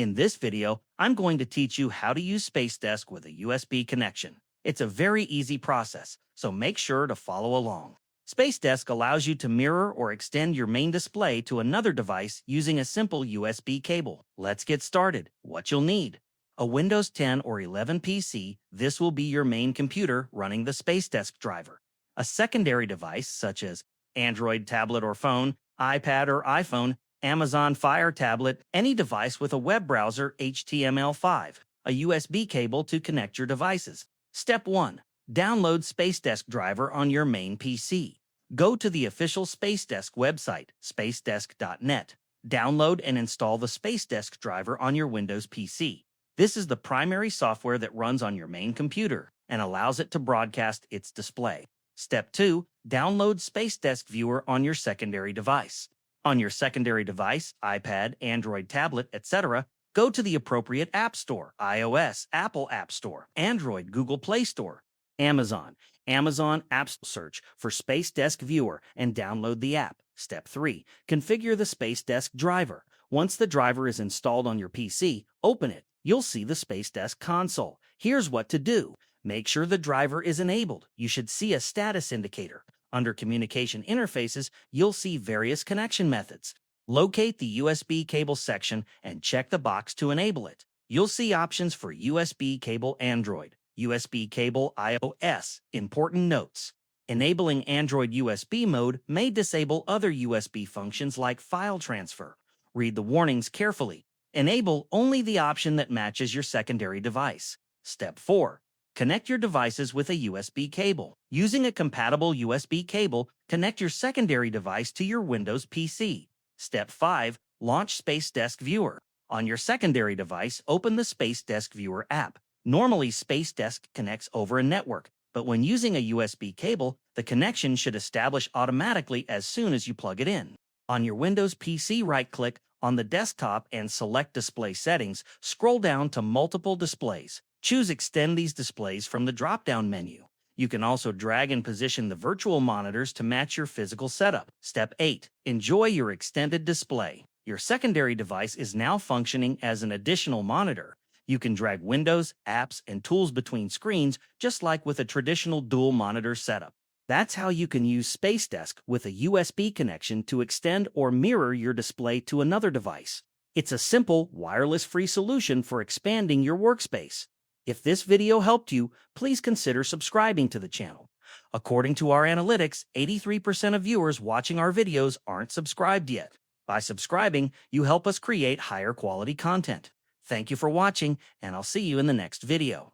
In this video, I'm going to teach you how to use Spacedesk with a USB connection. It's a very easy process, so make sure to follow along. Spacedesk allows you to mirror or extend your main display to another device using a simple USB cable. Let's get started. What you'll need: a Windows 10 or 11 PC. This will be your main computer running the Spacedesk driver. A secondary device such as Android tablet or phone, iPad or iPhone, Amazon Fire tablet, any device with a web browser, HTML5, a USB cable to connect your devices. Step 1. Download Spacedesk driver on your main PC. Go to the official Spacedesk website, spacedesk.net. Download and install the Spacedesk driver on your Windows PC. This is the primary software that runs on your main computer and allows it to broadcast its display. Step 2. Download Spacedesk Viewer on your secondary device. On your secondary device, iPad, Android tablet, etc., go to the appropriate App Store: iOS, Apple App Store; Android, Google Play Store; Amazon App Store. Search for Spacedesk Viewer and download the app. Step 3. Configure the Spacedesk driver. Once the driver is installed on your PC, open it. You'll see the Spacedesk console. Here's what to do. Make sure the driver is enabled. You should see a status indicator. Under Communication Interfaces, you'll see various connection methods. Locate the USB cable section and check the box to enable it. You'll see options for USB cable Android, USB cable iOS. Important notes: enabling Android USB mode may disable other USB functions like file transfer. Read the warnings carefully. Enable only the option that matches your secondary device. Step 4. Connect your devices with a USB cable. Using a compatible USB cable, connect your secondary device to your Windows PC. Step 5. Launch Spacedesk Viewer. On your secondary device, open the Spacedesk Viewer app. Normally, Spacedesk connects over a network, but when using a USB cable, the connection should establish automatically as soon as you plug it in. On your Windows PC, right-click on the desktop and select Display Settings. Scroll down to Multiple Displays. Choose Extend these displays from the drop-down menu. You can also drag and position the virtual monitors to match your physical setup. Step 8. Enjoy your extended display. Your secondary device is now functioning as an additional monitor. You can drag windows, apps, and tools between screens just like with a traditional dual monitor setup. That's how you can use Spacedesk with a USB connection to extend or mirror your display to another device. It's a simple, wireless-free solution for expanding your workspace. If this video helped you, please consider subscribing to the channel. According to our analytics, 83% of viewers watching our videos aren't subscribed yet. By subscribing, you help us create higher quality content. Thank you for watching, and I'll see you in the next video.